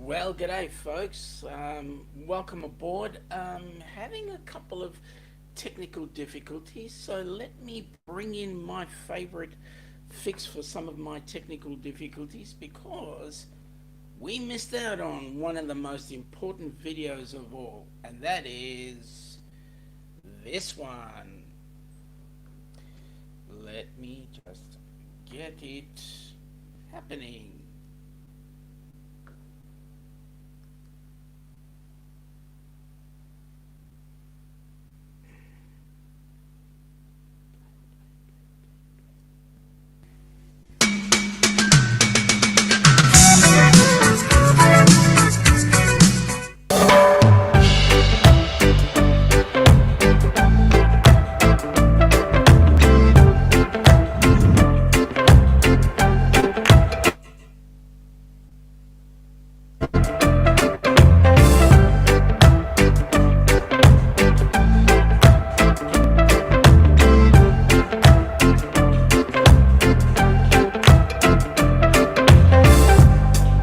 Well, g'day, folks. Welcome aboard. Having a couple of technical difficulties, so let me bring in my favorite fix for some of my technical difficulties because we missed out on one of the most important videos of all, and that is this one. Let me just get it happening.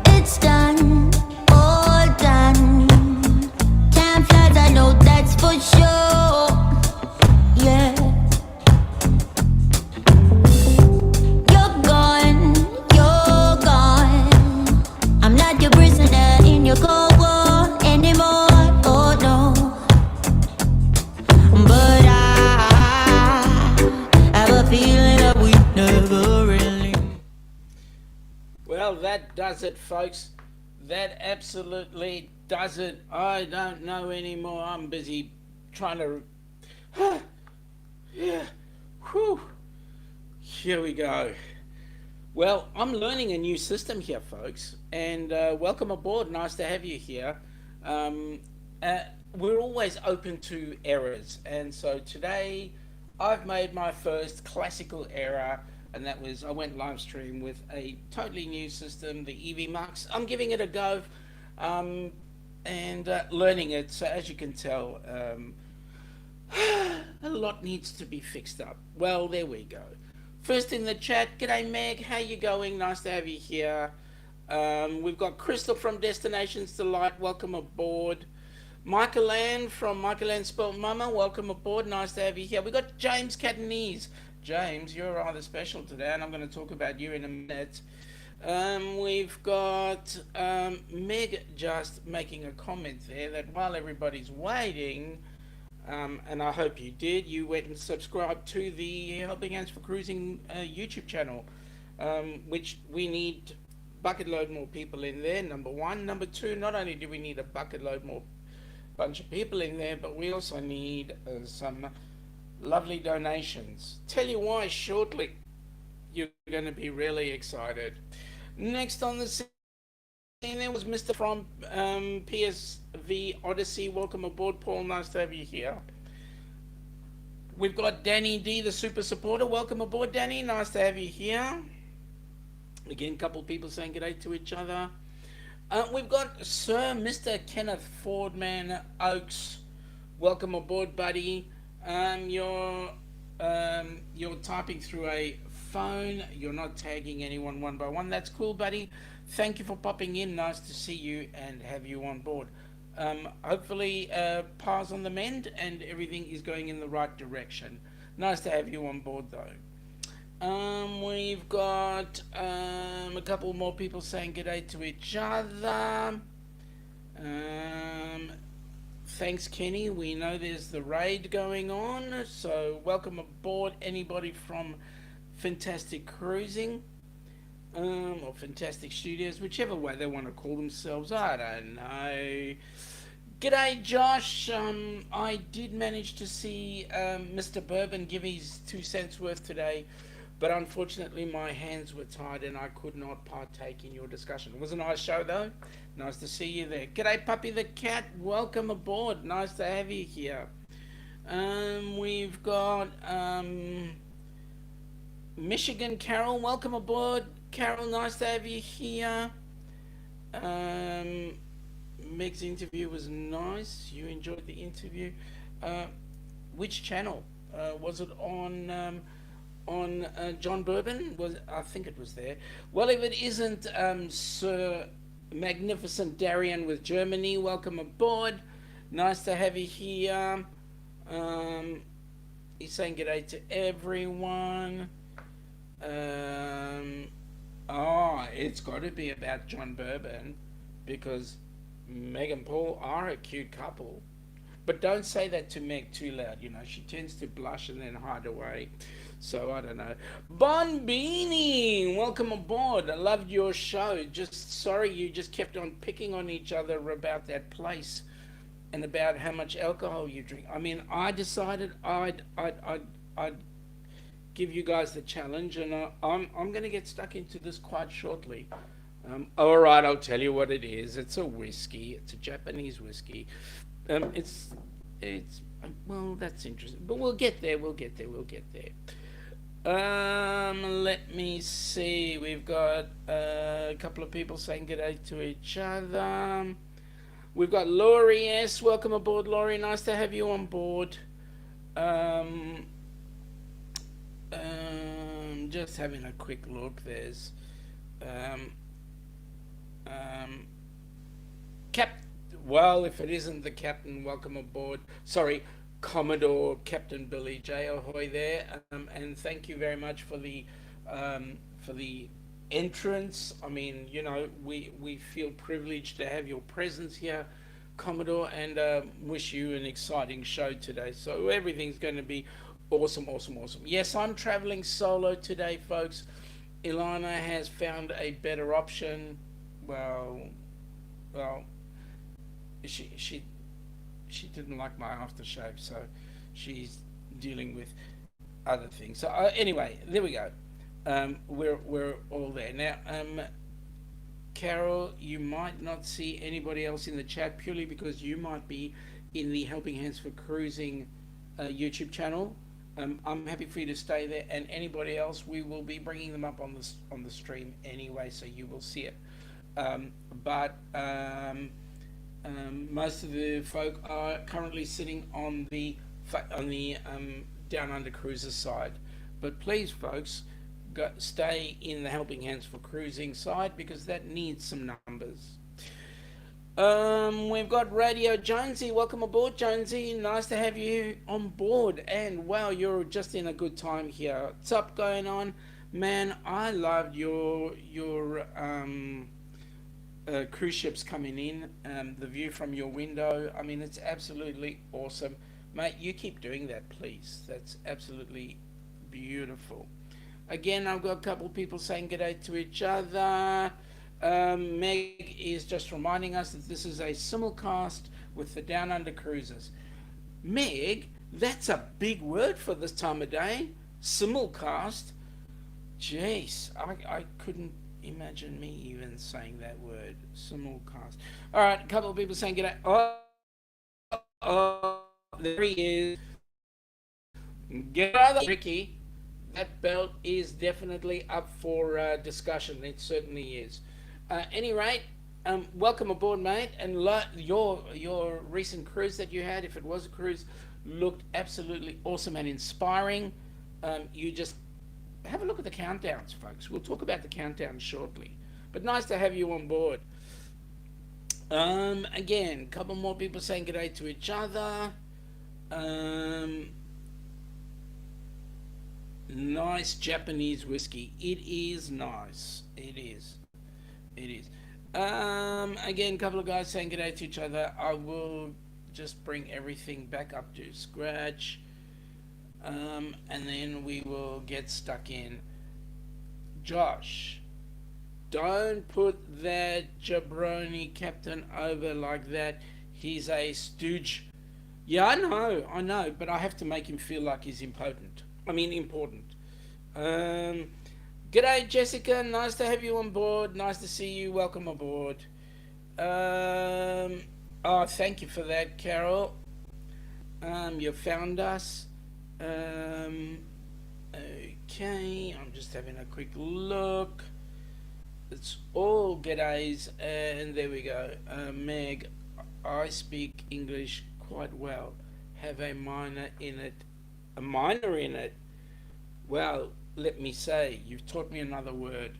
It's done, all done. Time flies, I know that's for sure. Yeah, you're gone, you're gone. I'm not your prisoner in your cold war anymore. Oh no, but I have a feeling that we never really. Well, that does it, folks. That absolutely does it. I don't know anymore. I'm busy trying to. Yeah. Whew. Here we go. Well, I'm learning a new system here, folks, and welcome aboard. Nice to have you here. Um, uh, we're always open to errors, and so today I've made my first classical error, and that was I went live stream with a totally new system, the EV I'm giving it a go, um, and learning it. So as you can tell, a lot needs to be fixed up. Well, there we go. First in the chat, g'day Meg, how you going? Nice to have you here. We've got Crystal from Destinations Delight, welcome aboard. Michael Ann from Michael Ann Spelt Mama, welcome aboard, nice to have you here. We've got James Catanese. James, you're rather special today, and I'm going to talk about you in a minute. We've got Meg just making a comment there that while everybody's waiting, and I hope you did, you went and subscribed to the Helping Hands for Cruising YouTube channel, which we need bucket load more people in there, number one. Number two, not only do we need a bucket load more bunch of people in there, but we also need some lovely donations. Tell you why shortly. You're going to be really excited. Next on the scene there was Mr. from PSV Odyssey. Welcome aboard, Paul. Nice to have you here. We've got Danny D, the super supporter. Welcome aboard, Danny. Nice to have you here. Again, a couple of people saying g'day to each other. We've got Sir Mr. Kenneth Fordman Oakes. Welcome aboard, buddy. You're typing through a phone. You're not tagging anyone one by one. That's cool, buddy. Thank you for popping in. Nice to see you and have you on board. Hopefully, pa's on the mend and everything is going in the right direction. Nice to have you on board, though. We've got a couple more people saying g'day to each other. Thanks, Kenny. We know there's the raid going on, so welcome aboard anybody from Fintastic Cruising, or Fantastic Studios, whichever way they want to call themselves. I don't know. G'day, Josh. I did manage to see Mr. Bourbon give his 2 cents worth today, but unfortunately my hands were tied and I could not partake in your discussion. It was a nice show though. Nice to see you there. G'day, Puppy the Cat. Welcome aboard. Nice to have you here. We've got Michigan Carol. Welcome aboard, Carol. Nice to have you here. Meg's interview was nice. You enjoyed the interview. Which channel? Was it on John Bourbon? I think it was there. Well, if it isn't Sir Magnificent Darian with Germany, welcome aboard. Nice to have you here. Um, he's saying g'day to everyone. Um, it's got to be about John Bourbon because Meg and Paul are a cute couple. But don't say that to Meg too loud. She tends to blush and then hide away. So I don't know. Bon Beanie, welcome aboard. I loved your show. Just sorry you just kept on picking on each other about that place and about how much alcohol you drink. I mean, I decided I'd give you guys the challenge, and I'm going to get stuck into this quite shortly. All right, I'll tell you what it is. It's a whiskey. It's a Japanese whiskey. It's well, that's interesting, but we'll get there. We'll get there. We'll get there. Let me see. We've got a couple of people saying good day to each other. We've got Laurie S. Welcome aboard, Laurie. Nice to have you on board. Just having a quick look. There's Cap. Well, if it isn't the captain, welcome aboard. Sorry, Commodore Captain Billy J. Ahoy there, and thank you very much for the entrance. I mean, we feel privileged to have your presence here, Commodore, and wish you an exciting show today. So everything's going to be awesome, awesome, awesome. Yes, I'm traveling solo today, folks. Ilana has found a better option. Well, she didn't like my aftershave, so she's dealing with other things. So anyway, there we go. We're all there now. Carol, you might not see anybody else in the chat purely because you might be in the Helping Hands for Cruising YouTube channel. I'm happy for you to stay there, and anybody else, we will be bringing them up on the stream anyway, so you will see it. But most of the folk are currently sitting on the Down Under Cruiser side. But please, folks, stay in the Helping Hands for Cruising side because that needs some numbers. We've got Radio Jonesy. Welcome aboard, Jonesy. Nice to have you on board. And wow, you're just in a good time here. What's up going on, man? I loved your cruise ships coming in, the view from your window. I mean, it's absolutely awesome, mate. You keep doing that, please. That's absolutely beautiful. Again, I've got a couple of people saying good day to each other. Meg is just reminding us that this is a simulcast with the Down Under Cruisers. Meg, that's a big word for this time of day. Simulcast. Jeez, I couldn't imagine me even saying that word. Simulcast. All right, a couple of people saying g'day. Oh, there he is. G'day, Ricky. That belt is definitely up for discussion. It certainly is. Any rate, welcome aboard, mate. And your recent cruise that you had, if it was a cruise, looked absolutely awesome and inspiring. You just have a look at the countdowns, folks. We'll talk about the countdown shortly. But nice to have you on board. Again, a couple more people saying good day to each other. Nice Japanese whiskey. It is nice. It is. It is. Again, a couple of guys saying good day to each other. I will just bring everything back up to scratch. And then we will get stuck in. Josh, don't put that jabroni captain over like that. He's a stooge. Yeah, I know, but I have to make him feel like he's important. G'day, Jessica. Nice to have you on board. Nice to see you. Welcome aboard. Thank you for that, Carol. You found us. Okay, I'm just having a quick look. It's all g'days, and there we go. Meg, I speak English quite well. Have a minor in it. A minor in it? Well, let me say, you've taught me another word.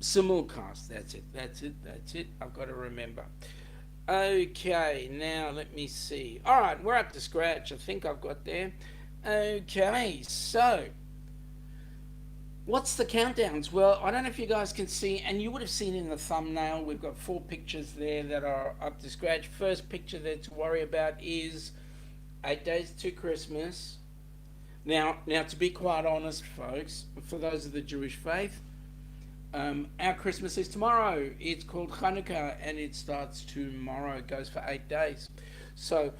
simulcast. That's it. I've got to remember. Okay, now let me see. All right, we're up to scratch. I think I've got there. Okay, so what's the countdowns? Well, I don't know if you guys can see, and you would have seen in the thumbnail, we've got 4 pictures there that are up to scratch. First picture there to worry about is 8 days to Christmas. Now, to be quite honest, folks, for those of the Jewish faith, our Christmas is tomorrow. It's called Hanukkah, and it starts tomorrow. It goes for 8 days. So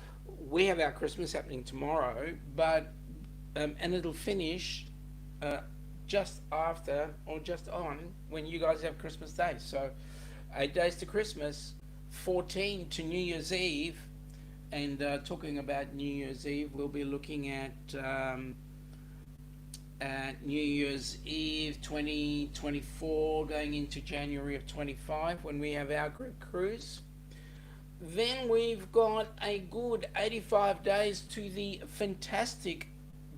we have our Christmas happening tomorrow, but and it'll finish just after or just on when you guys have Christmas Day. So 8 days to Christmas, 14 to New Year's Eve. And talking about New Year's Eve, we'll be looking at New Year's Eve 2024 going into January of 25 when we have our group cruise. Then we've got a good 85 days to the Fintastic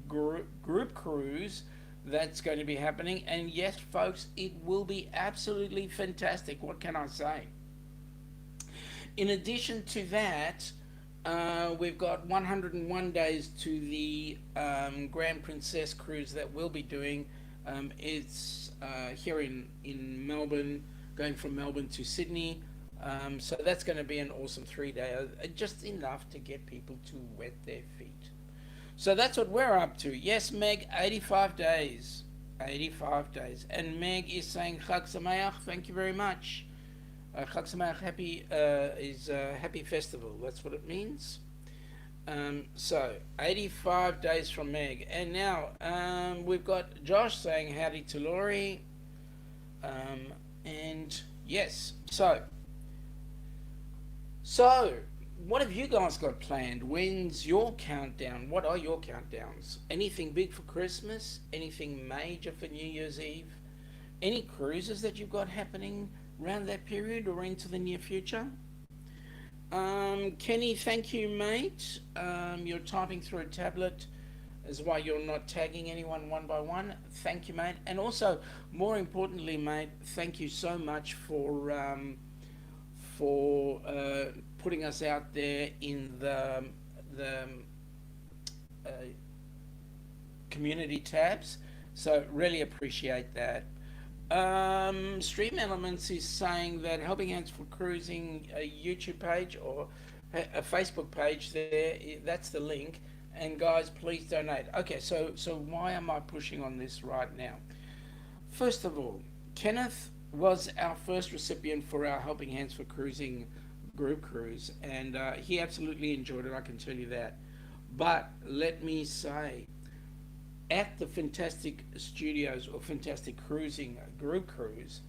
group cruise that's going to be happening. And yes, folks, it will be absolutely fantastic. What can I say? In addition to that, we've got 101 days to the Grand Princess cruise that we'll be doing. It's here in Melbourne, going from Melbourne to Sydney. So that's going to be an awesome 3-day, just enough to get people to wet their feet. So that's what we're up to. Yes, Meg, 85 days. 85 days. And Meg is saying Chag Sameach, thank you very much. Chag Sameach, happy festival. That's what it means. So 85 days from Meg. And now we've got Josh saying howdy to Laurie. And yes, so what have you guys got planned? When's your countdown? What are your countdowns? Anything big for Christmas? Anything major for New Year's Eve? Any cruises that you've got happening around that period or into the near future? Kenny, thank you, mate. You're typing through a tablet is why you're not tagging anyone one by one. Thank you, mate. And also, more importantly, mate, thank you so much for putting us out there in the community tabs. So really appreciate that. Stream Elements is saying that Helping Hands for Cruising a YouTube page or a Facebook page there, that's the link. And guys, please donate. Okay, so why am I pushing on this right now? First of all, Kenneth was our first recipient for our Helping Hands for Cruising group cruise, and he absolutely enjoyed it, I can tell you that. But let me say, at the Fantastic Studios or Fantastic Cruising group cruise,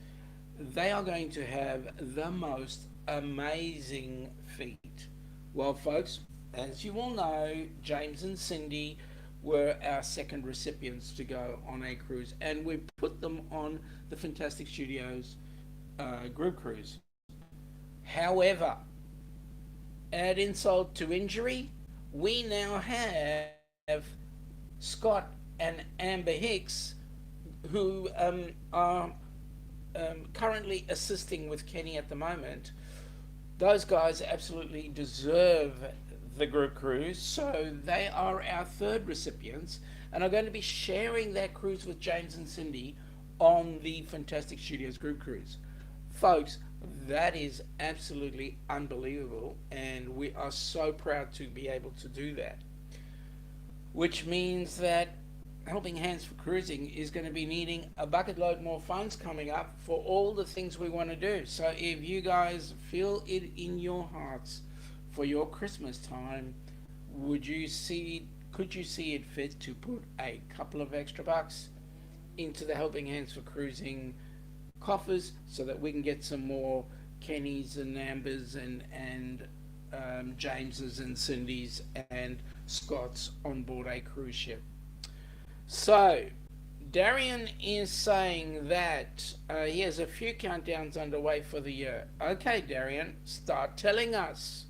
they are going to have the most amazing feat. Well, folks, as you all know, James and Cindy were our second recipients to go on a cruise, and we put them on the Fantastic Studios group cruise. However, add insult to injury, we now have Scott and Amber Hicks, who are currently assisting with Kenny at the moment. Those guys absolutely deserve the group cruise, so they are our third recipients and are going to be sharing that cruise with James and Cindy on the Fantastic Studios group cruise. Folks, that is absolutely unbelievable, and we are so proud to be able to do that. Which means that Helping Hands for Cruising is going to be needing a bucket load more funds coming up for all the things we want to do. So if you guys feel it in your hearts for your Christmas time, could you see it fit to put a couple of extra bucks into the Helping Hands for Cruising coffers so that we can get some more Kennys and Ambers and Jameses and Cindys and Scotts on board a cruise ship? So Darian is saying that he has a few countdowns underway for the year. Okay, Darian, start telling us.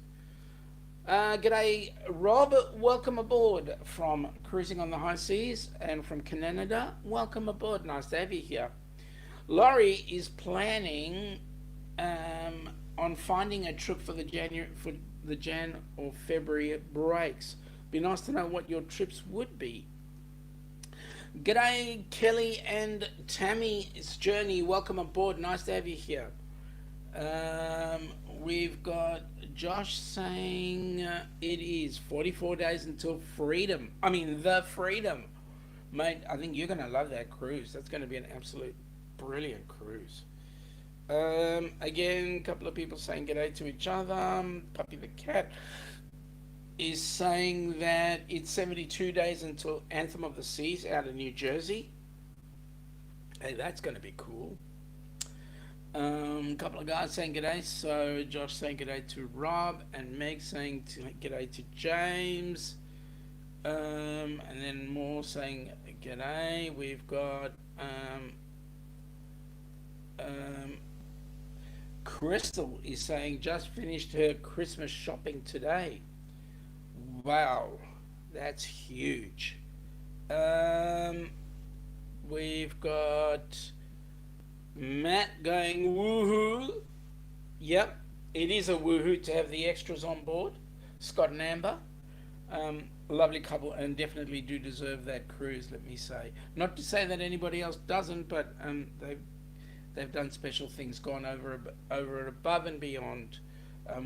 G'day, Rob. Welcome aboard from Cruising on the High Seas, and from Canada. Welcome aboard. Nice to have you here. Laurie is planning on finding a trip for the Jan or February breaks. Be nice to know what your trips would be. G'day, Kelly and Tammy's Journey. Welcome aboard. Nice to have you here. We've got Josh saying it is 44 days until freedom. I mean, the freedom. Mate, I think you're going to love that cruise. That's going to be an absolute brilliant cruise. Again, a couple of people saying g'day to each other. Puppy the cat is saying that it's 72 days until Anthem of the Seas out of New Jersey. Hey, that's going to be cool. A couple of guys saying g'day. So Josh saying g'day to Rob, and Meg saying g'day to James. And then more saying g'day. We've got Crystal is saying just finished her Christmas shopping today. Wow, that's huge. We've got Matt going woohoo. Yep, it is a woohoo to have the extras on board. Scott and Amber, lovely couple, and definitely do deserve that cruise. Let me say, not to say that anybody else doesn't, but they've done special things, gone over and above and beyond,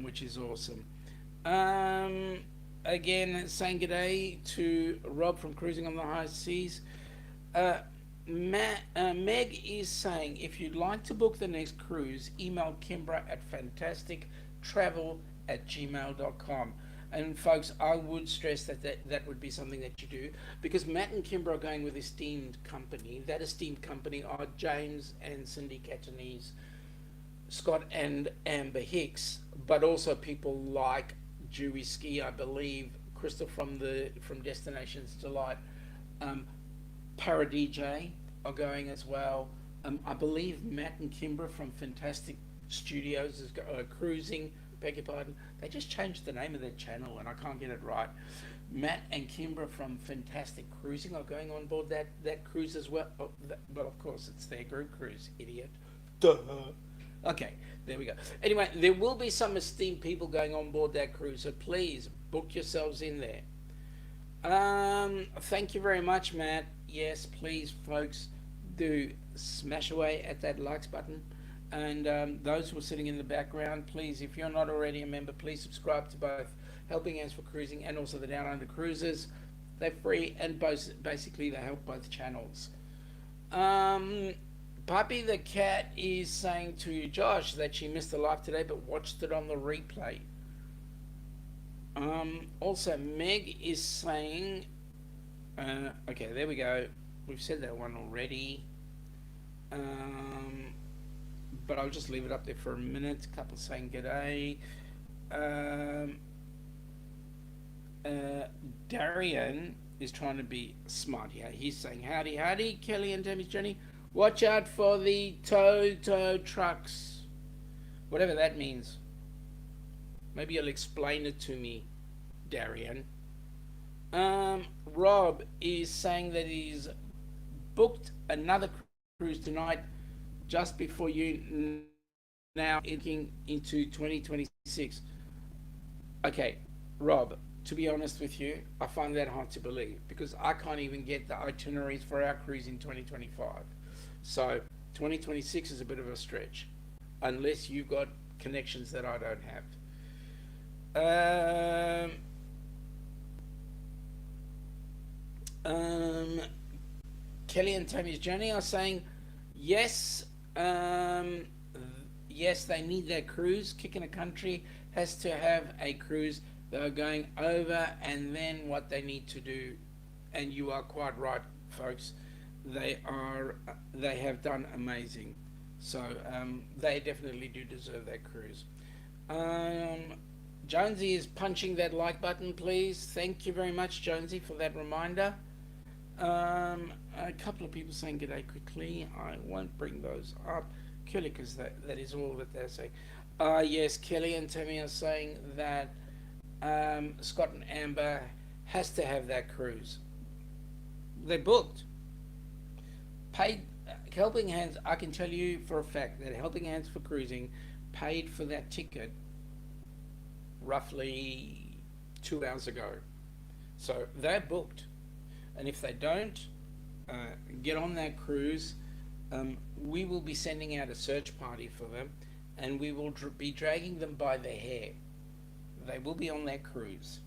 which is awesome. Again, saying g'day to Rob from Cruising on the High Seas. Meg is saying, if you'd like to book the next cruise, email Kimbra at fintastictravel@gmail.com. And folks, I would stress that would be something that you do, because Matt and Kimbra are going with esteemed company. That esteemed company are James and Cindy Catanese, Scott and Amber Hicks, but also people like Dewey Ski, I believe, Crystal from Destinations Delight, Para DJ are going as well. I believe Matt and Kimbra from Fintastic Studios is cruising. Beg your pardon. They just changed the name of their channel and I can't get it right. Matt and Kimbra from Fantastic Cruising are going on board that cruise as well. But of course, it's their group cruise, idiot. Duh. Okay, there we go. Anyway, there will be some esteemed people going on board that cruise, so please book yourselves in there. Thank you very much, Matt. Yes, please, folks, do smash away at that likes button. And those who are sitting in the background, please, if you're not already a member, please subscribe to both Helping Hands for Cruising and also the Down Under Cruises. They're free and basically they help both channels. Puppy the cat is saying to Josh that she missed the live today but watched it on the replay. Also, Meg is saying, okay, there we go. We've said that one already. But I'll just leave it up there for a minute. A couple saying g'day. Darian is trying to be smart here. He's saying howdy, Kelly and Tammy's Journey. Watch out for the tow trucks. Whatever that means. Maybe you'll explain it to me, Darian. Rob is saying that he's booked another cruise tonight just before you, now looking into 2026. Okay, Rob, to be honest with you, I find that hard to believe because I can't even get the itineraries for our cruise in 2025. So 2026 is a bit of a stretch, unless you've got connections that I don't have. Kelly and Tammy's Journey are saying, yes, yes, they need their cruise. Kicking a Country has to have a cruise. They're going over, and then what they need to do, and you are quite right, folks, they have done amazing. So they definitely do deserve that cruise. Jonesy is punching that like button, please. Thank you very much, Jonesy, for that reminder. A couple of people saying g'day quickly. I won't bring those up purely because that is all that they're saying. Yes, Kelly and Tammy are saying that Scott and Amber has to have that cruise. They booked. Paid Helping Hands, I can tell you for a fact that Helping Hands for Cruising paid for that ticket roughly 2 hours ago. So they're booked. And if they don't get on that cruise, we will be sending out a search party for them, and we will be dragging them by their hair. They will be on that cruise.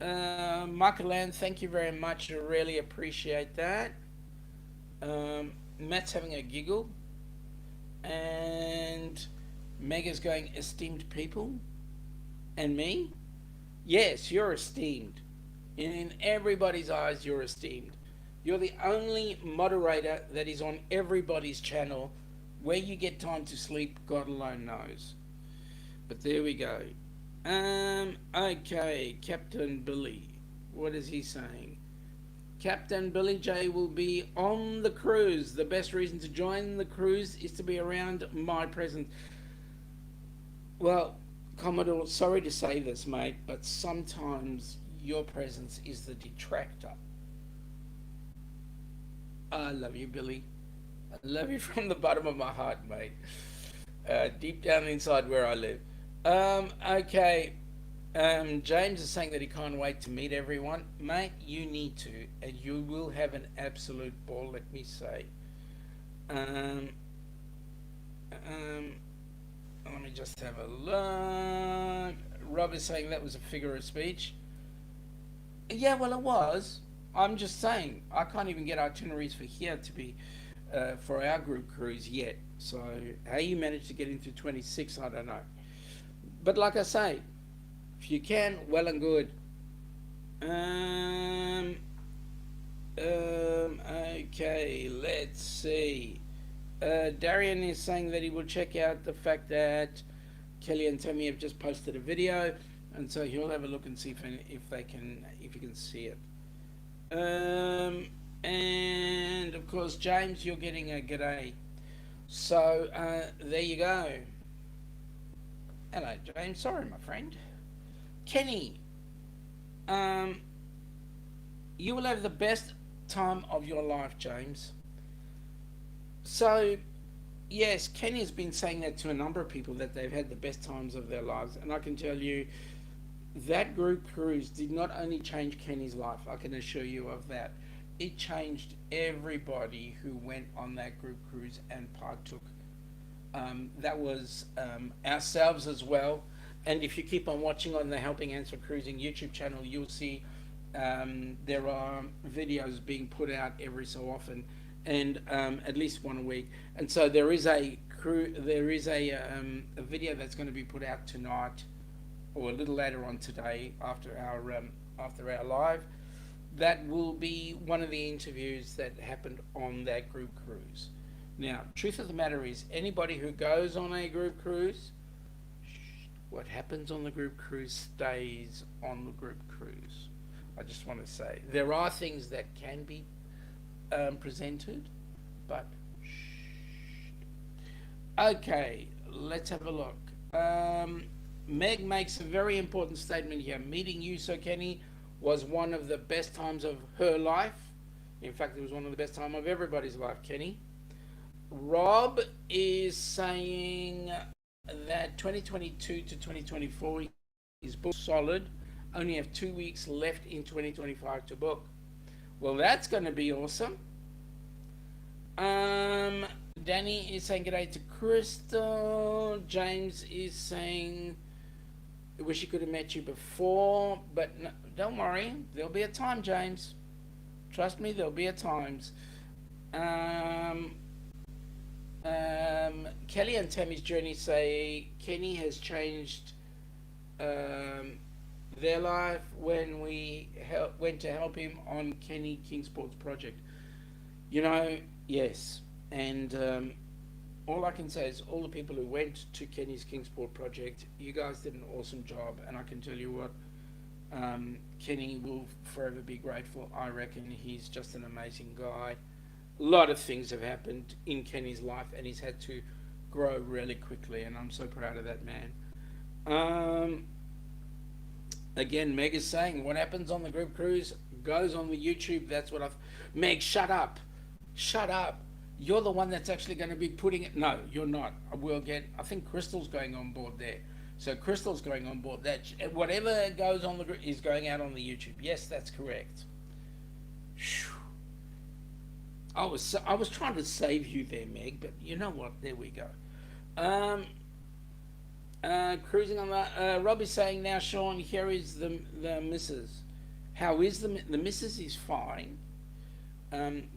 Michael Land, thank you very much. I really appreciate that. Matt's having a giggle, and Mega's going, esteemed people, and me. Yes, you're esteemed. In everybody's eyes, you're esteemed. You're the only moderator that is on everybody's channel. Where you get time to sleep, God alone knows. But there we go. Okay, Captain Billy. What is he saying? Captain Billy J will be on the cruise. The best reason to join the cruise is to be around my presence. Well, Commodore, sorry to say this, mate, but sometimes your presence is the detractor. I love you, Billy. I love you from the bottom of my heart, mate. Deep down inside where I live. Okay. James is saying that he can't wait to meet everyone. Mate, you need to, and you will have an absolute ball, let me say. Let me just have a look. Rob is saying that was a figure of speech. Yeah, well, it was. I'm just saying, I can't even get itineraries for here to be for our group cruise yet. So how you managed to get into 26, I don't know. But like I say, if you can, well and good. Okay, let's see. Darian is saying that he will check out the fact that Kelly and Tammy have just posted a video, and so he'll have a look and see if you can see it. And of course, James, you're getting a g'day. So there you go. Hello, James. Sorry, my friend. Kenny, you will have the best time of your life, James. So, yes, Kenny has been saying that to a number of people, that they've had the best times of their lives. And I can tell you, that group cruise did not only change Kenny's life, I can assure you of that. It changed everybody who went on that group cruise and partook. That was ourselves as well. And if you keep on watching on the Helping Hands for Cruising YouTube channel, you'll see there are videos being put out every so often, and at least one a week. And so there is a video that's going to be put out tonight, or a little later on today, after our live. That will be one of the interviews that happened on that group cruise. Now, truth of the matter is, anybody who goes on a group cruise, what happens on the group cruise stays on the group cruise. I just want to say, there are things that can be presented, but okay, let's have a look. Meg makes a very important statement here. Meeting you, Sir Kenny, was one of the best times of her life. In fact, it was one of the best times of everybody's life, Kenny. Rob is saying that 2022 to 2024 is booked solid. Only have 2 weeks left in 2025 to book. Well, that's going to be awesome. Danny is saying g'day to Crystal. James is saying, wish he could have met you before, but no, don't worry, there'll be a time, James. Trust me, there'll be a times. Kelly and Tammy's journey say Kenny has changed their life when we went to help him on Kenny Kingsport's project. You know, yes, and all I can say is all the people who went to Kenny's Kingsport project, you guys did an awesome job, and I can tell you what, Kenny will forever be grateful. I reckon he's just an amazing guy. A lot of things have happened in Kenny's life, and he's had to grow really quickly, and I'm so proud of that man. Again, Meg is saying, what happens on the group cruise goes on the YouTube, that's what I've... Meg, shut up. Shut up. You're the one that's actually going to be putting it... No, you're not. I think Crystal's going on board there. So Crystal's going on board. That whatever goes on is going out on the YouTube. Yes, that's correct. Whew. I was trying to save you there, Meg, but you know what? There we go. Cruising on the... Robbie's saying now, Sean, here is the missus. How is the missus is fine,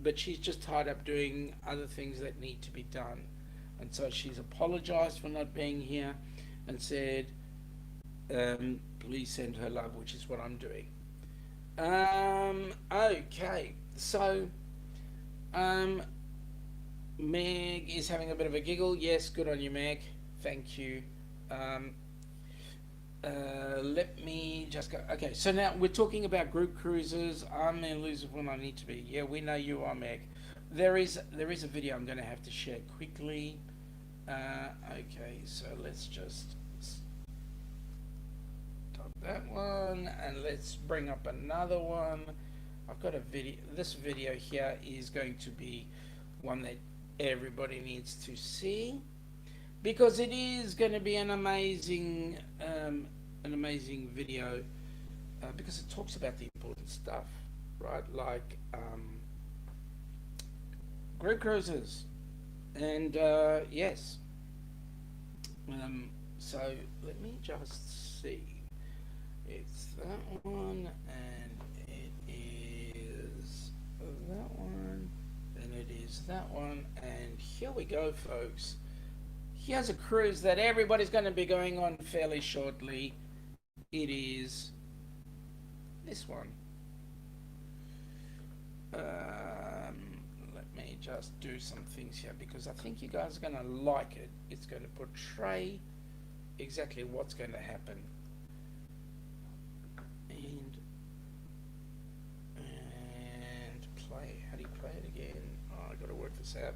but she's just tied up doing other things that need to be done. And so she's apologised for not being here and said, please send her love, which is what I'm doing. Okay, so Meg is having a bit of a giggle. Yes, good on you, Meg. Thank you. Let me just go. Okay, so now we're talking about group cruises. I'm elusive when I need to be. Yeah, we know you are, Meg. There is a video I'm going to have to share quickly. Okay, so let's just stop that one and let's bring up another one. I've got a video. This video here is going to be one that everybody needs to see, because it is going to be an amazing video, because it talks about the important stuff, right? Like group cruises, and yes. So let me just see. It's that one, and it is that one, and it is that one, and here we go, folks. Here's a cruise that everybody's going to be going on fairly shortly. It is this one. Let me just do some things here, because I think you guys are going to like it. It's going to portray exactly what's going to happen. And play. How do you play it again? Oh, I got to work this out.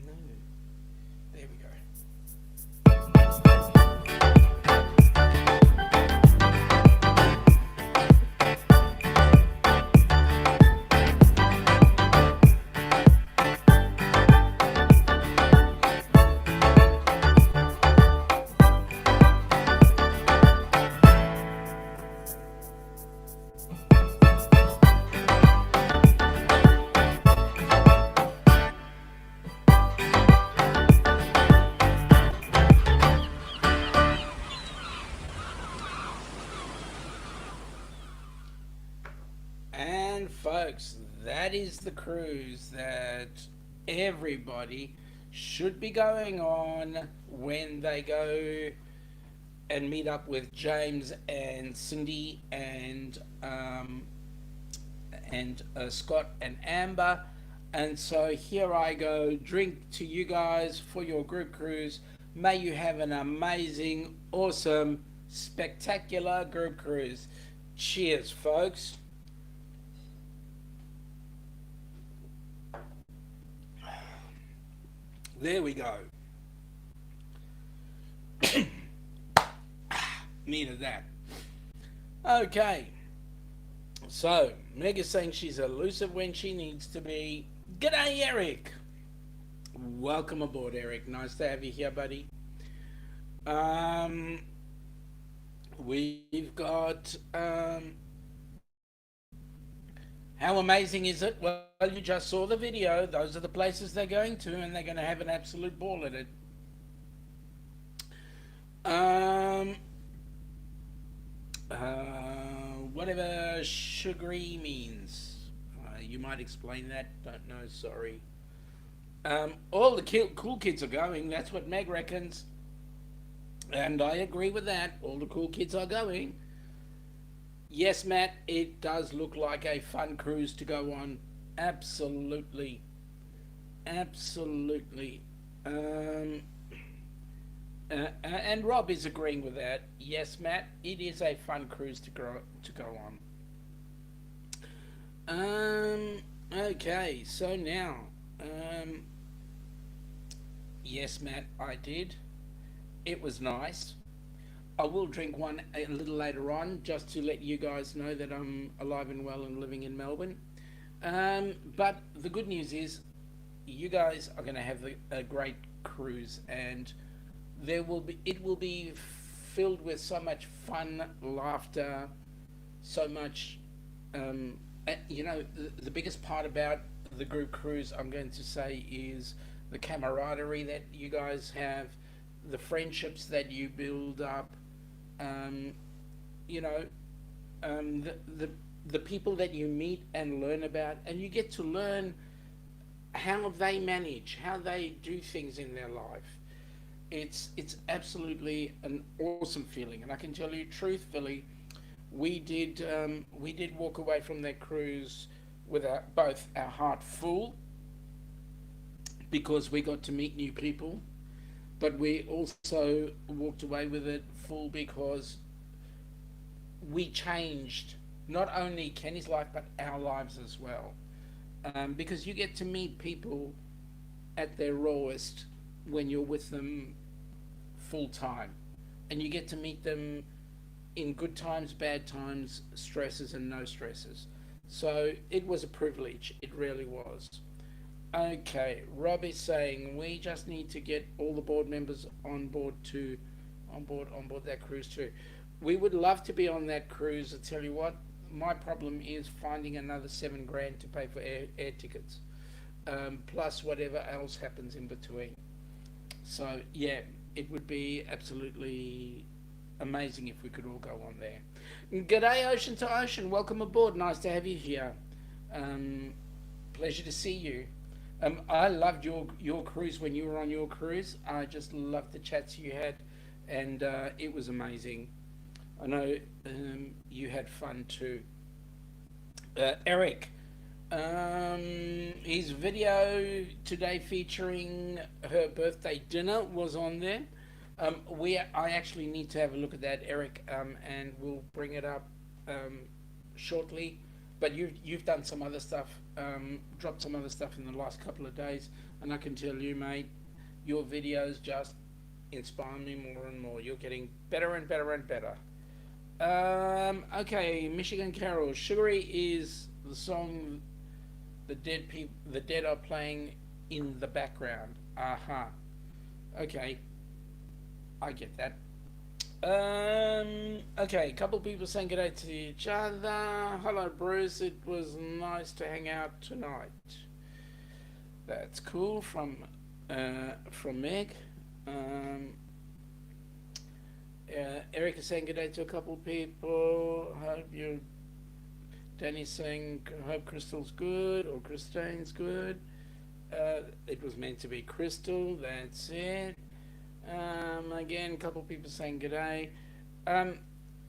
No. There we go. Folks, that is the cruise that everybody should be going on when they go and meet up with James and Cindy and Scott and Amber. And so here I go, drink to you guys for your group cruise. May you have an amazing, awesome, spectacular group cruise. Cheers, folks. There we go. Needed that. Okay. So, Meg is saying she's elusive when she needs to be. G'day, Eric. Welcome aboard, Eric. Nice to have you here, buddy. We've got... How amazing is it? Well, you just saw the video. Those are the places they're going to, and they're going to have an absolute ball at it. Whatever sugary means. You might explain that. Don't know, sorry. All the cool kids are going. That's what Meg reckons. And I agree with that. All the cool kids are going. Yes, Matt, it does look like a fun cruise to go on. Absolutely. Absolutely. And Rob is agreeing with that. Yes, Matt, it is a fun cruise to go on. Okay, so now, yes, Matt, I did. It was nice. I will drink one a little later on, just to let you guys know that I'm alive and well and living in Melbourne. But the good news is, you guys are going to have a great cruise, and it will be filled with so much fun, laughter, so much. The biggest part about the group cruise, I'm going to say, is the camaraderie that you guys have, the friendships that you build up, um, you know, the people that you meet and learn about, and you get to learn how they manage, how they do things in their life. It's absolutely an awesome feeling, and I can tell you truthfully, we did walk away from that cruise with both our heart full because we got to meet new people, but we also walked away with it full because we changed not only Kenny's life but our lives as well. Because you get to meet people at their rawest when you're with them full time, and you get to meet them in good times, bad times, stresses and no stresses. So it was a privilege. It really was. Okay, Rob is saying we just need to get all the board members on board on board that cruise too. We would love to be on that cruise. I tell you what, my problem is finding another 7 grand to pay for air tickets, plus whatever else happens in between. So yeah, it would be absolutely amazing if we could all go on there. G'day, Ocean to Ocean. Welcome aboard. Nice to have you here. Pleasure to see you. I loved your cruise when you were on your cruise. I just loved the chats you had, and it was amazing. I know you had fun too. Eric, his video today featuring her birthday dinner was on there. I actually need to have a look at that, Eric, and we'll bring it up shortly. But you've done some other stuff, dropped some other stuff in the last couple of days, and I can tell you, mate, your videos just inspire me more and more. You're getting better and better and better. Okay, Michigan Carol. Sugary is the song the Dead are playing in the background. Aha. Okay, I get that. Okay, a couple of people saying good day to each other. Hello, Bruce. It was nice to hang out tonight. That's cool from Meg. Eric is saying good day to a couple of people. Hope you. Danny's saying hope Crystal's good or Christine's good. It was meant to be Crystal. That's it. Again, a couple of people saying good day.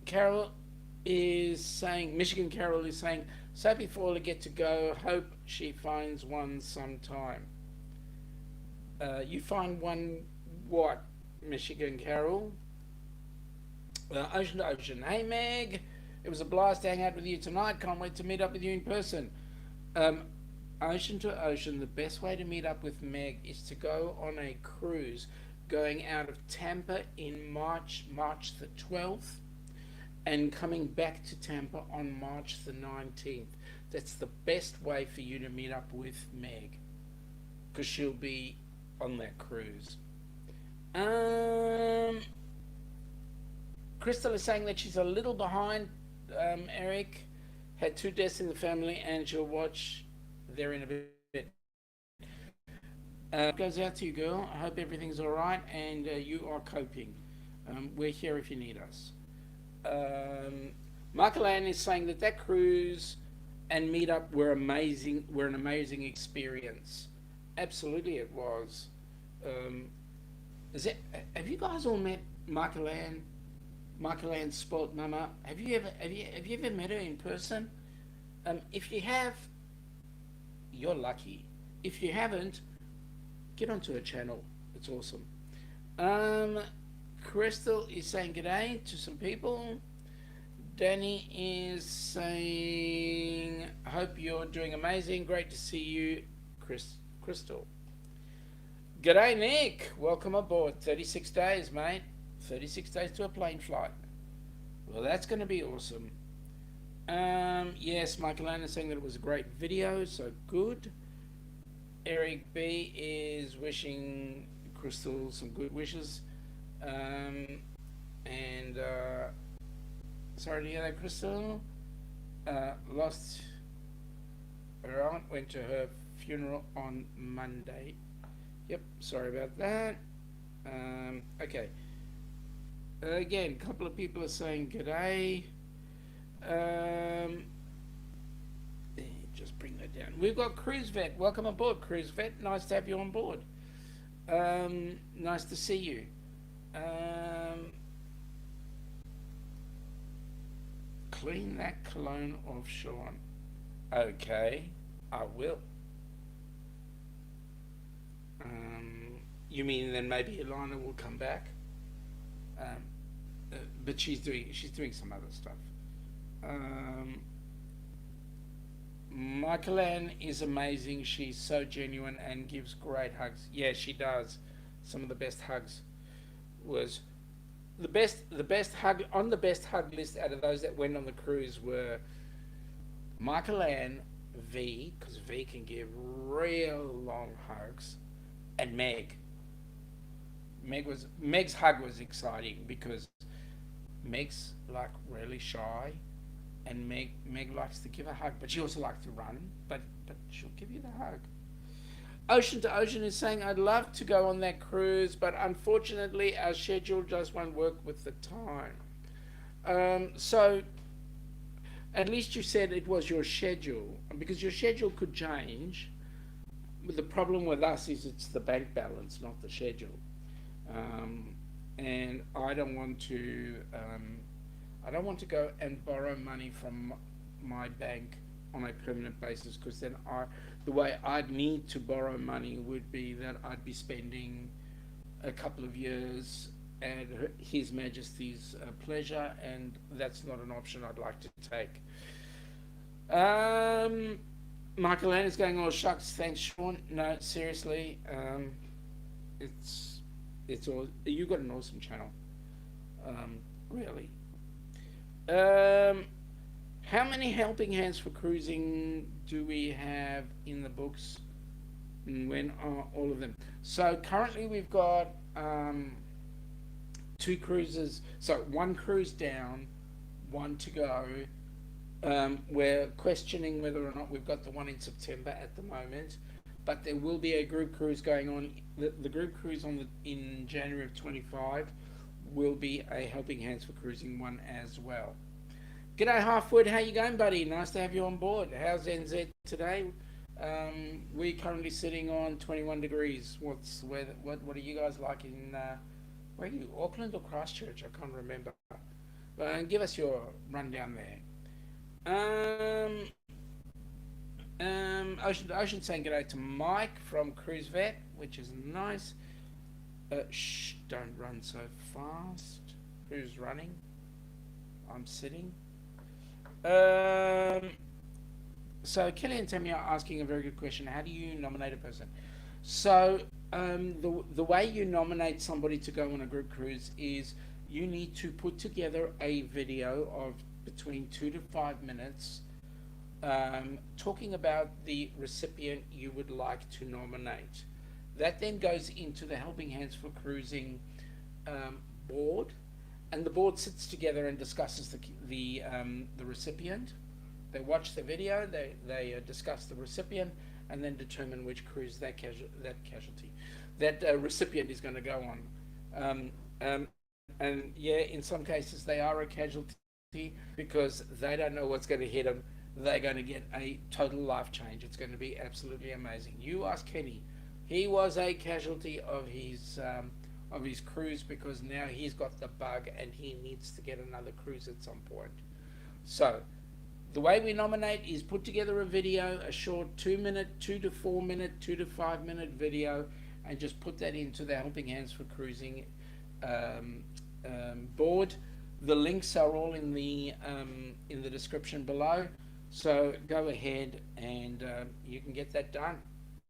Carol is saying, Michigan Carol is saying, so happy for all to get to go. Hope she finds one sometime. You find one what, Michigan Carol? Ocean to Ocean. Hey Meg, it was a blast to hang out with you tonight. Can't wait to meet up with you in person. Ocean to Ocean, the best way to meet up with Meg is to go on a cruise going out of Tampa in March the 12th, and coming back to Tampa on March the 19th. That's the best way for you to meet up with Meg, because she'll be on that cruise. Crystal is saying that she's a little behind. Eric had 2 deaths in the family, and she'll watch there in a bit. Goes out to you, girl. I hope everything's all right and you are coping. We're here if you need us. Michael Ann is saying that cruise and meetup were amazing. Were an amazing experience. Absolutely, it was. Have you guys all met Michael Ann? Michael Ann Sport Mama. Have you ever met her in person? If you have, you're lucky. If you haven't, get onto her channel. It's awesome. Crystal is saying g'day to some people. Danny is saying, I hope you're doing amazing. Great to see you, Crystal. G'day, Nick. Welcome aboard. 36 days, mate. 36 days to a plane flight. Well, that's going to be awesome. Yes, Michael Ann is saying that it was a great video, so good. Eric B is wishing Crystal some good wishes. And sorry to hear that, Crystal. Lost her aunt, went to her funeral on Monday. Yep, sorry about that. Okay. Again, a couple of people are saying g'day. Just bring that down. We've got Cruise Vet. Welcome aboard, Cruise Vet. Nice to have you on board. Nice to see you. Clean that cologne off, Sean. Okay, I will. You mean then maybe Ilana will come back? But she's doing some other stuff. Michael Ann is amazing. She's so genuine and gives great hugs. Yeah, she does. Some of the best hugs was the best hug on the best hug list out of those that went on the cruise were Michael Ann, V, because V can give real long hugs, and Meg. Meg's hug was exciting because Meg's like really shy, and Meg likes to give a hug, but she also likes to run, but she'll give you the hug. Ocean to Ocean is saying, I'd love to go on that cruise, but unfortunately our schedule just won't work with the time. So at least you said it was your schedule, because your schedule could change. But the problem with us is it's the bank balance, not the schedule. And I don't want to go and borrow money from my bank on a permanent basis, because then the way I'd need to borrow money would be that I'd be spending a couple of years at His Majesty's pleasure, and that's not an option I'd like to take. Michael Ann is going, oh shucks, thanks Sean. No, seriously, it's all, you've got an awesome channel, really. How many helping hands for cruising do we have in the books, and when are all of them? So currently we've got 2 cruises, so 1 cruise down, 1 to go. We're questioning whether or not we've got the one in September at the moment, but there will be a group cruise going on. The group cruise in January of 25 will be a helping hands for cruising one as well. G'day Halfwood, how you going, buddy? Nice to have you on board. How's NZ today? We're currently sitting on 21 degrees. What are you guys like in where are you? Auckland or Christchurch? I can't remember. Give us your rundown there. Ocean saying g'day to Mike from Cruise Vet, which is nice. Shh, don't run so fast. Who's running? I'm sitting. So Kelly and Tammy are asking a very good question. How do you nominate a person? So the way you nominate somebody to go on a group cruise is you need to put together a video of between 2 to 5 minutes talking about the recipient you would like to nominate. That then goes into the Helping Hands for Cruising board, and the board sits together and discusses the recipient. They watch the video, they discuss the recipient, and then determine which cruise that recipient is going to go on. And yeah, in some cases they are a casualty because they don't know what's going to hit them. They're going to get a total life change. It's going to be absolutely amazing. You ask Kenny, he was a casualty of his cruise because now he's got the bug and he needs to get another cruise at some point. So the way we nominate is put together a video, a short 2 to 4 minute, 2 to 5 minute video, and just put that into the Helping Hands for Cruising board. The links are all in the description below. So go ahead and you can get that done.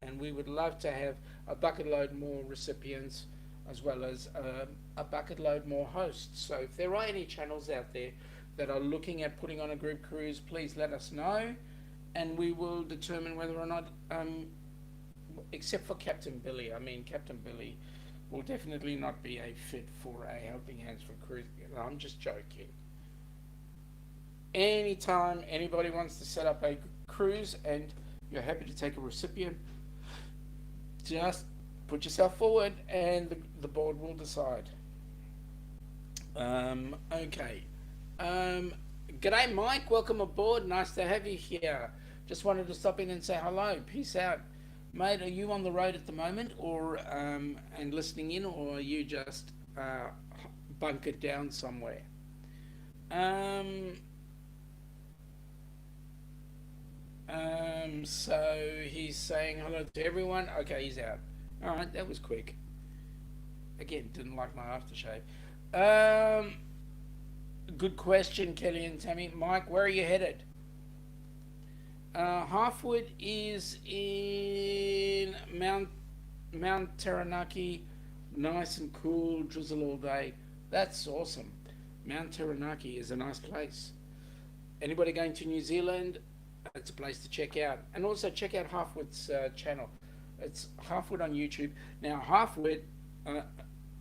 And we would love to have a bucket load more recipients as well as a bucket load more hosts. So if there are any channels out there that are looking at putting on a group cruise, please let us know, and we will determine whether or not, except for Captain Billy. I mean, Captain Billy will definitely not be a fit for a helping hands for cruise. I'm just joking. Anytime anybody wants to set up a cruise and you're happy to take a recipient, just put yourself forward and the board will decide. Okay. G'day, Mike. Welcome aboard. Nice to have you here. Just wanted to stop in and say hello. Peace out. Mate, are you on the road at the moment or and listening in, or are you just bunkered down somewhere? So he's saying hello to everyone. Okay, he's out. All right, that was quick. Again, didn't like my aftershave. Good question, Kelly and Tammy. Mike, where are you headed? Halfwood is in Mount Taranaki. Nice and cool, drizzle all day. That's awesome. Mount Taranaki is a nice place. Anybody going to New Zealand? It's a place to check out. And also check out Halfwood's channel. It's Halfwood on YouTube. Now, Halfwood,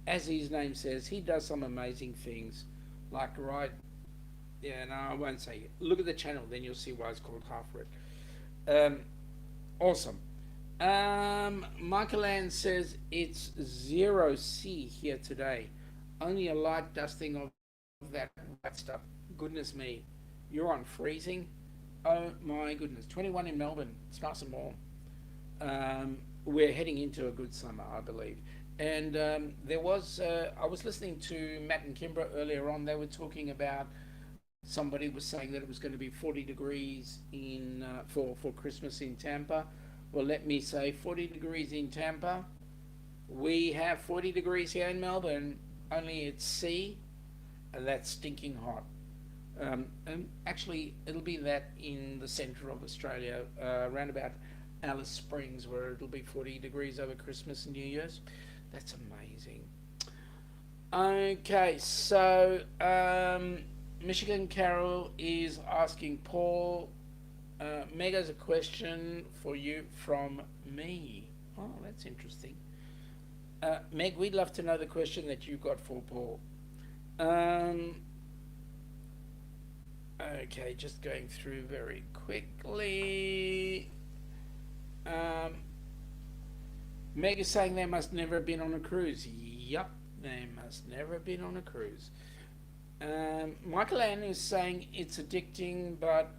as his name says, he does some amazing things. Like, right, yeah, no, I won't say it. Look at the channel, then you'll see why it's called Halfwood. Awesome. Michael Ann says it's 0C here today. Only a light dusting of that stuff. Goodness me. You're on freezing? Oh my goodness. 21 in Melbourne. It's nice and warm. We're heading into a good summer, I believe. And there was, I was listening to Matt and Kimbra earlier on. They were talking about, somebody was saying that it was going to be 40 degrees in for Christmas in Tampa. Well, let me say 40 degrees in Tampa. We have 40 degrees here in Melbourne, only it's C, and that's stinking hot. And actually, it'll be that in the centre of Australia, around about Alice Springs, where it'll be 40 degrees over Christmas and New Year's. That's amazing. Okay, so Michigan Carol is asking Paul, Meg has a question for you from me. Oh, that's interesting. Meg, we'd love to know the question that you got for Paul. Okay, just going through very quickly. Meg is saying they must never have been on a cruise. Yup, they must never have been on a cruise. Michael Ann is saying it's addicting, but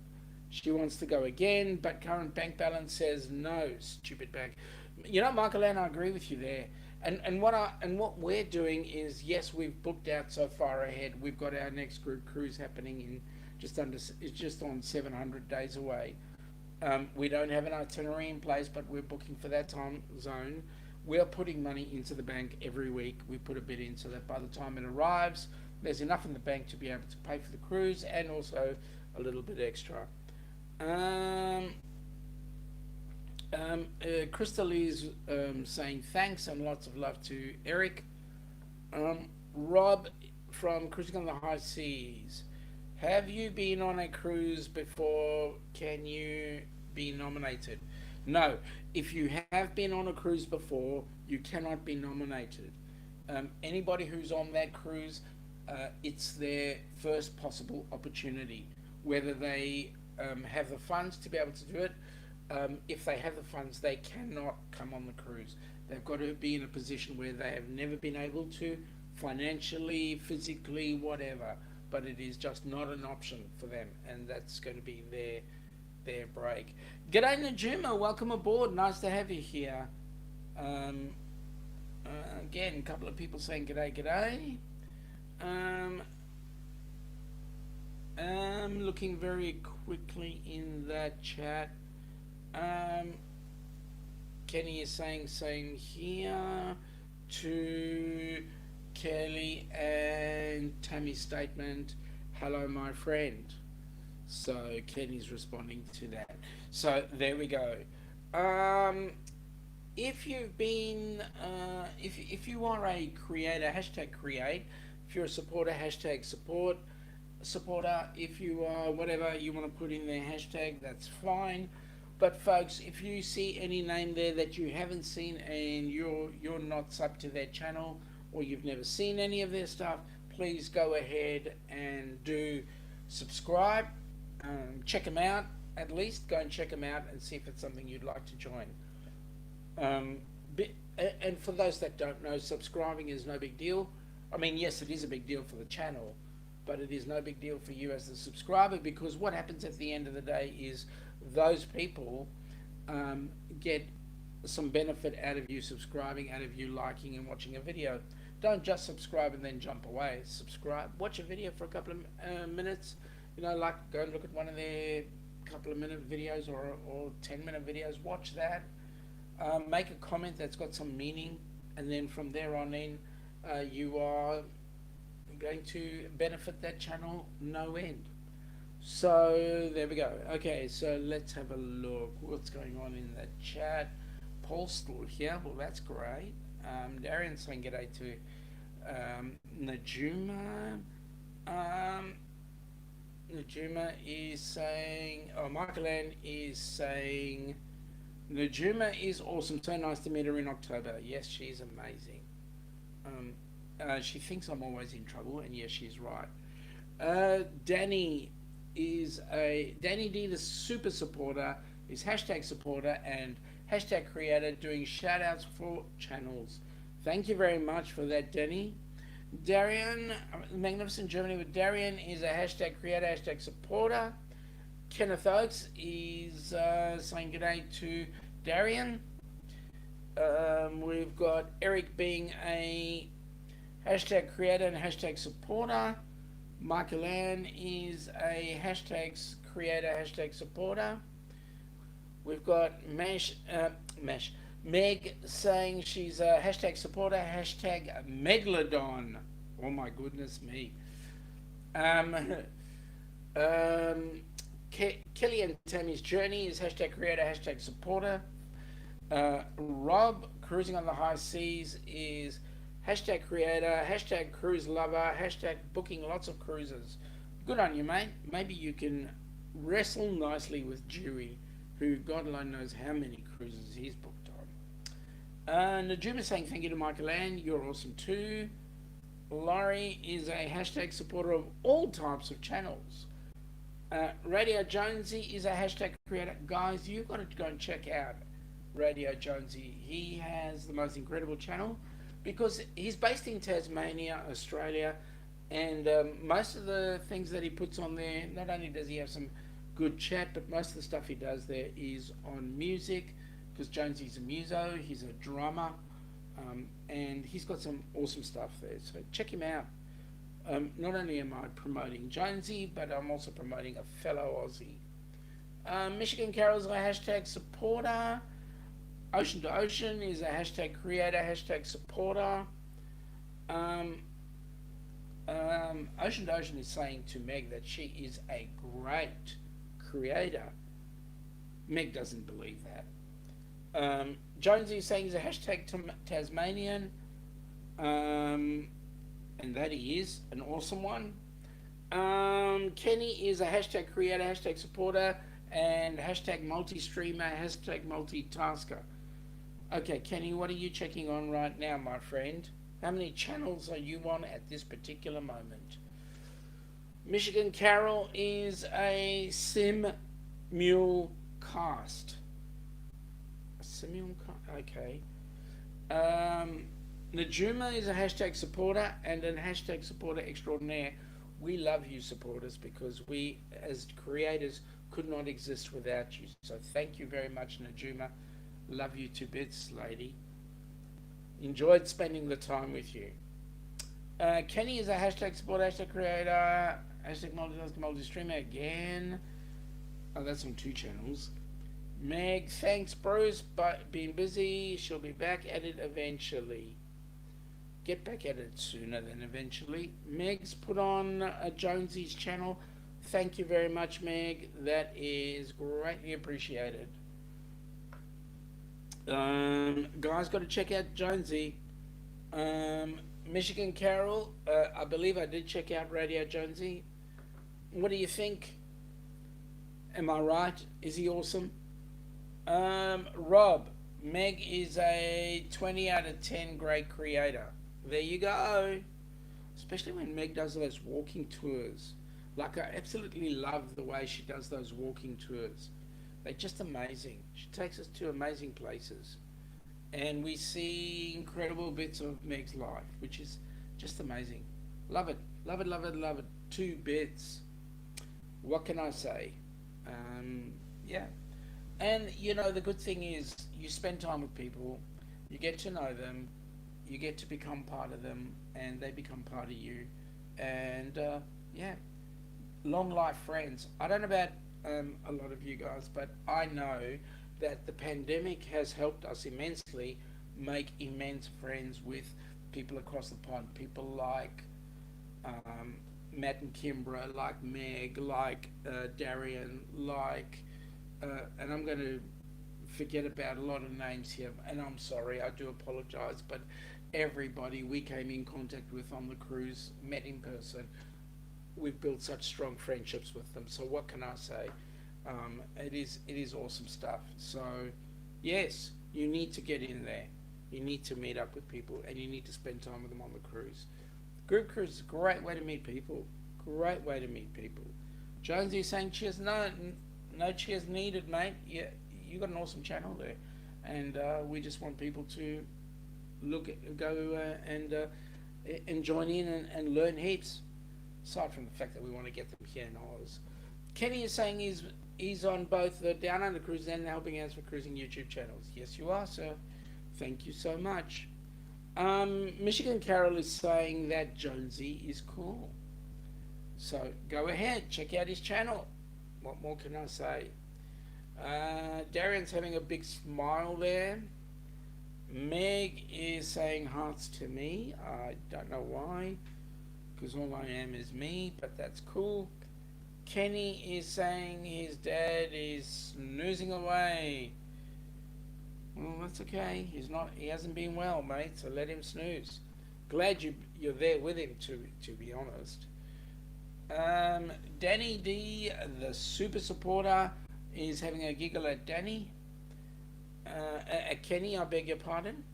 she wants to go again, but current bank balance says no, stupid bank. You know, Michael Ann, I agree with you there. And what we're doing is, yes, we've booked out so far ahead. We've got our next group cruise happening in it's just on 700 days away. We don't have an itinerary in place, but we're booking for that time zone. We're putting money into the bank every week. We put a bit in so that by the time it arrives, there's enough in the bank to be able to pay for the cruise and also a little bit extra. Crystal is saying thanks and lots of love to Eric. Rob from Cruising on the High Seas. Have you been on a cruise before? Can you be nominated? No. If you have been on a cruise before, you cannot be nominated. Anybody who's on that cruise, it's their first possible opportunity. Whether they have the funds to be able to do it, if they have the funds, they cannot come on the cruise. They've got to be in a position where they have never been able to, financially, physically, whatever. But it is just not an option for them, and that's going to be their break. G'day Najuma, welcome aboard. Nice to have you here. Again, a couple of people saying g'day. Looking very quickly in that chat. Kenny is saying same here to Kelly and Tammy's statement, hello my friend. So Kenny's responding to that. So there we go. if you've been, if you are a creator, hashtag create. If you're a supporter, hashtag support. Supporter, if you are whatever you want to put in their hashtag, that's fine. But folks, if you see any name there that you haven't seen and you're not sub to their channel or you've never seen any of their stuff, please go ahead and do subscribe. Check them out. At least go and check them out and see if it's something you'd like to join. Um, and for those that don't know, subscribing is no big deal. I mean, yes, it is a big deal for the channel, but it is no big deal for you as the subscriber, because what happens at the end of the day is those people get some benefit out of you subscribing, out of you liking and watching a video. Don't just subscribe and then jump away. Subscribe, watch a video for a couple of minutes. You know, like go and look at one of their couple of minute videos or 10-minute videos. Watch that. Make a comment that's got some meaning, and then from there on in, you are going to benefit that channel no end. So there we go. Okay, so let's have a look. What's going on in the chat? Postal here. Well, that's great. Darian's saying g'day to Najuma. Najuma is saying, oh, Michael Ann is saying, Najuma is awesome. So nice to meet her in October. Yes, she's amazing. She thinks I'm always in trouble, and yes, she's right. Danny D, the super supporter, is hashtag supporter and hashtag creator, doing shout outs for channels. Thank you very much for that, Danny. Darian, Magnificent Germany with Darian, is a hashtag creator, hashtag supporter. Kenneth Oakes is saying g'day to Darian. We've got Eric being a hashtag creator and hashtag supporter. Michael Ann is a hashtag creator, hashtag supporter. We've got Meg saying she's a hashtag supporter, hashtag Megalodon. Oh my goodness me. Kelly and Tammy's Journey is hashtag creator, hashtag supporter. Rob, Cruising on the High Seas, is hashtag creator, hashtag cruise lover, hashtag booking lots of cruises. Good on you, mate. Maybe you can wrestle nicely with Dewey, who God alone knows how many cruises he's booked on. Najuma saying thank you to Michael Ann. You're awesome too. Laurie is a hashtag supporter of all types of channels. Radio Jonesy is a hashtag creator. Guys, you've got to go and check out Radio Jonesy. He has the most incredible channel because he's based in Tasmania, Australia, and most of the things that he puts on there, not only does he have some good chat, but most of the stuff he does there is on music, because Jonesy's a muso, he's a drummer, and he's got some awesome stuff there, so check him out. Not only am I promoting Jonesy, but I'm also promoting a fellow Aussie. Michigan Carol's a hashtag supporter. Ocean to Ocean is a hashtag creator, hashtag supporter. Ocean to Ocean is saying to Meg that she is a great creator. Meg doesn't believe that. Jonesy is saying he's a hashtag Tasmanian. And that he is an awesome one. Kenny is a hashtag creator, hashtag supporter, and hashtag multi-streamer, hashtag multitasker. Okay, Kenny, what are you checking on right now, my friend? How many channels are you on at this particular moment? Michigan Carol is a simulcast. A simulcast, okay. Najuma is a hashtag supporter and a hashtag supporter extraordinaire. We love you supporters because we as creators could not exist without you. So thank you very much, Najuma. Love you to bits, lady. Enjoyed spending the time with you. Kenny is a hashtag supporter, hashtag creator, hashtag multi-streamer again. Oh, that's on 2 channels. Meg, thanks Bruce, but being busy. She'll be back at it eventually. Get back at it sooner than eventually. Meg's put on Jonesy's channel. Thank you very much, Meg. That is greatly appreciated. Guys, got to check out Jonesy. Michigan Carol, I believe I did check out Radio Jonesy. What do you think? Am I right? Is he awesome? Rob, Meg is a 20 out of 10 great creator. There you go. Especially when Meg does those walking tours. Like, I absolutely love the way she does those walking tours. They're just amazing. She takes us to amazing places. And we see incredible bits of Meg's life, which is just amazing. Love it. Love it, love it, love it. 2 bits. What can I say? Yeah. And the good thing is, you spend time with people, you get to know them, you get to become part of them, and they become part of you. And yeah, long life friends. I don't know about a lot of you guys, but I know that the pandemic has helped us immensely make immense friends with people across the pond. People like um, Matt and Kimbra, like Meg, like Darian, like, and I'm going to forget about a lot of names here, and I'm sorry, I do apologize, but everybody we came in contact with on the cruise met in person. We've built such strong friendships with them. So what can I say? It is awesome stuff. So yes, you need to get in there. You need to meet up with people, and you need to spend time with them on the cruise. Group cruise is a great way to meet people. Great way to meet people. Jonesy saying cheers. No, no cheers needed, mate. Yeah, you got an awesome channel there, and we just want people to go and join in and learn heaps. Aside from the fact that we want to get them here in Oz. Kenny is saying he's on both the Down Under Cruise and the Helping Hands for Cruising YouTube channels. Yes, you are, sir. Thank you so much. Michigan Carol is saying that Jonesy is cool. So go ahead, check out his channel. What more can I say? Darian's having a big smile there. Meg is saying hearts to me. I don't know why, because all I am is me, but that's cool. Kenny is saying his dad is snoozing away. Well, that's okay. He hasn't been well, mate, so let him snooze. Glad you're there with him, to be honest. Danny D, the super supporter, is having a giggle at Danny. At Kenny, I beg your pardon.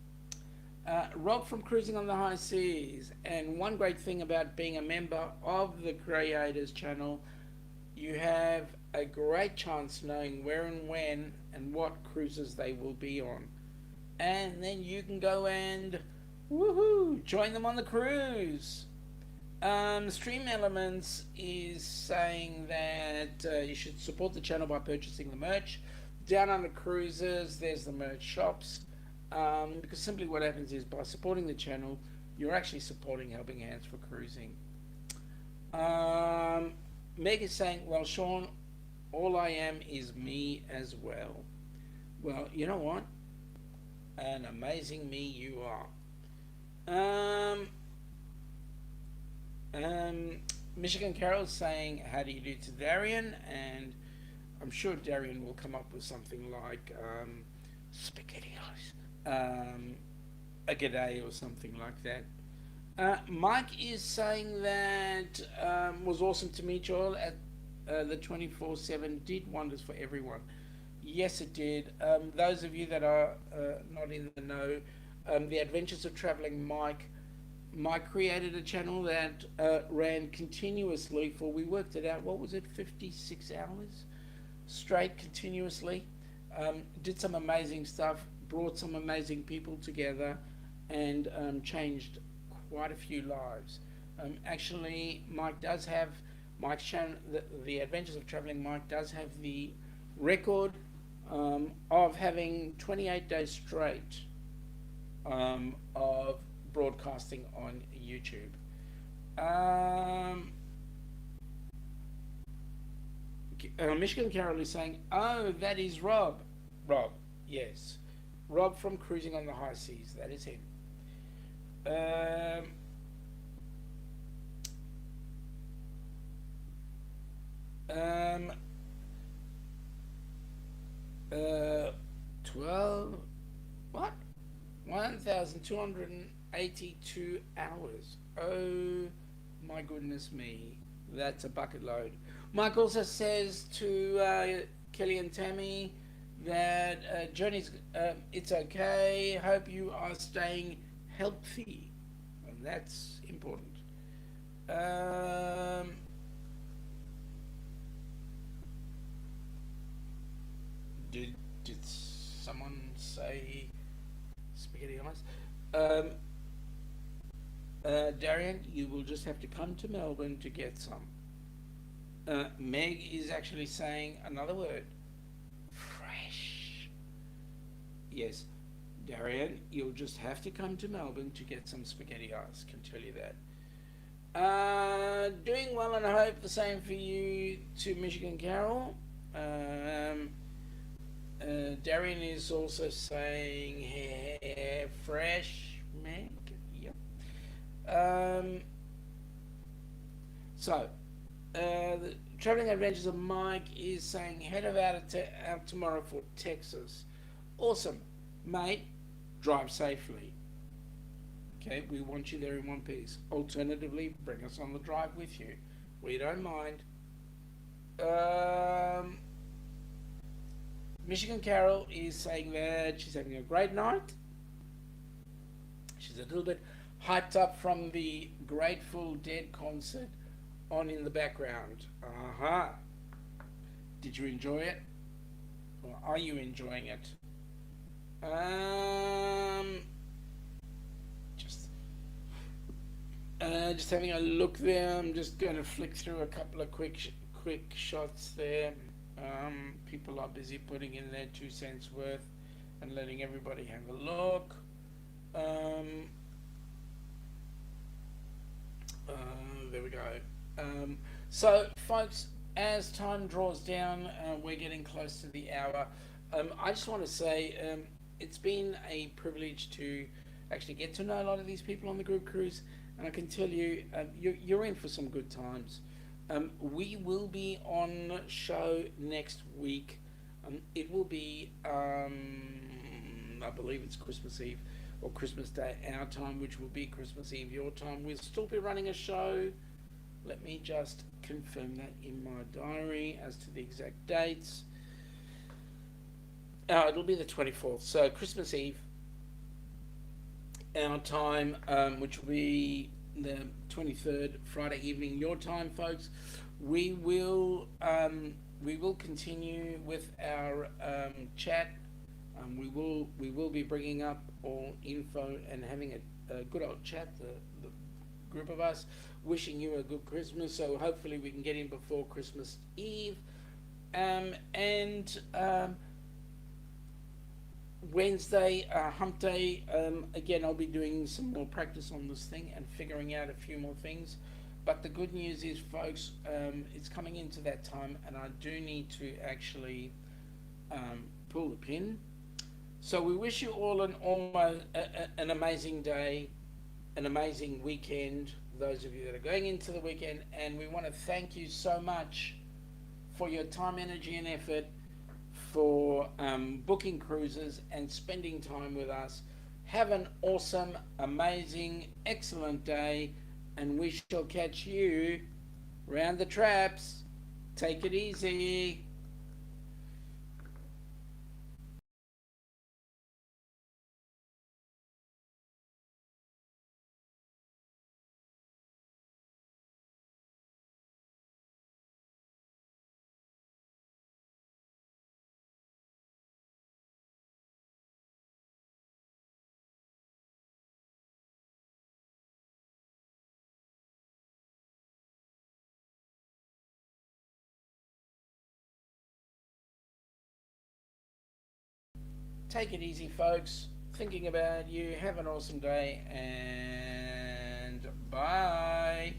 Rob from Cruising on the High Seas. And one great thing about being a member of the Creators channel, you have a great chance knowing where and when and what cruises they will be on. And then you can go and woohoo, join them on the cruise. Stream Elements is saying that you should support the channel by purchasing the merch. Down Under Cruises, there's the merch shops. Because simply what happens is, by supporting the channel, you're actually supporting Helping Hands for Cruising. Meg is saying, well, Sean, all I am is me as well. Well, you know what? An amazing me you are. Michigan Carol's saying, how do you do to Darian? And I'm sure Darian will come up with something like SpaghettiOs, a g'day or something like that. Mike is saying that was awesome to meet you all at the 24/7 did wonders for everyone. Yes, it did. Those of you that are not in the know, the Adventures of Traveling Mike created a channel that ran continuously for, we worked it out, what was it, 56 hours straight continuously. Did some amazing stuff, brought some amazing people together, and changed quite a few lives. Actually, Mike's channel, the Adventures of Traveling Mike does have the record of having 28 days straight of broadcasting on YouTube. Michigan Carol is saying, oh, that is Rob. Rob, yes. Rob from Cruising on the High Seas, that is him. Um, 12, What? 1,282 hours. Oh my goodness me. That's a bucket load. Mike also says to Kelly and Tammy that Journey's, it's okay. Hope you are staying healthy. And that's important. Um, did, did someone say spaghetti eyes? Um, Darian, you will just have to come to Melbourne to get some. Meg is actually saying another word. Fresh. Yes, Darian, you'll just have to come to Melbourne to get some spaghetti eyes. Can tell you that. Doing well, and I hope the same for you to Michigan Carol. Um, Darian is also saying hair fresh, Meg. Yep. Um, so, the Traveling Adventures of Mike is saying head of out tomorrow for Texas. Awesome, mate. Drive safely. Okay, we want you there in one piece. Alternatively, bring us on the drive with you. We don't mind. Um, Michigan Carol is saying that she's having a great night. She's a little bit hyped up from the Grateful Dead concert on in the background. Uh-huh. Did you enjoy it? Or are you enjoying it? Um, just just having a look there. I'm just going to flick through a couple of quick shots there. People are busy putting in their 2 cents worth and letting everybody have a look. Um, uh, there we go. So, folks, as time draws down, we're getting close to the hour. I just want to say it's been a privilege to actually get to know a lot of these people on the group cruise, and I can tell you, you're in for some good times. We will be on show next week. It will be, I believe it's Christmas Eve or Christmas Day our time, which will be Christmas Eve your time. We'll still be running a show. Let me just confirm that in my diary as to the exact dates. It'll be the 24th, so Christmas Eve our time, which will be the 23rd, Friday evening your time, folks. We will continue with our chat. We will be bringing up all info and having a good old chat. The group of us wishing you a good Christmas. So hopefully we can get in before Christmas Eve, and Wednesday, hump day, again, I'll be doing some more practice on this thing and figuring out a few more things. But the good news is, folks, it's coming into that time, and I do need to actually pull the pin. So we wish you all an amazing day, an amazing weekend, those of you that are going into the weekend, and we want to thank you so much for your time, energy, and effort, for booking cruises and spending time with us. Have an awesome, amazing, excellent day, and we shall catch you round the traps. Take it easy. Take it easy, folks. Thinking about you. Have an awesome day, and bye.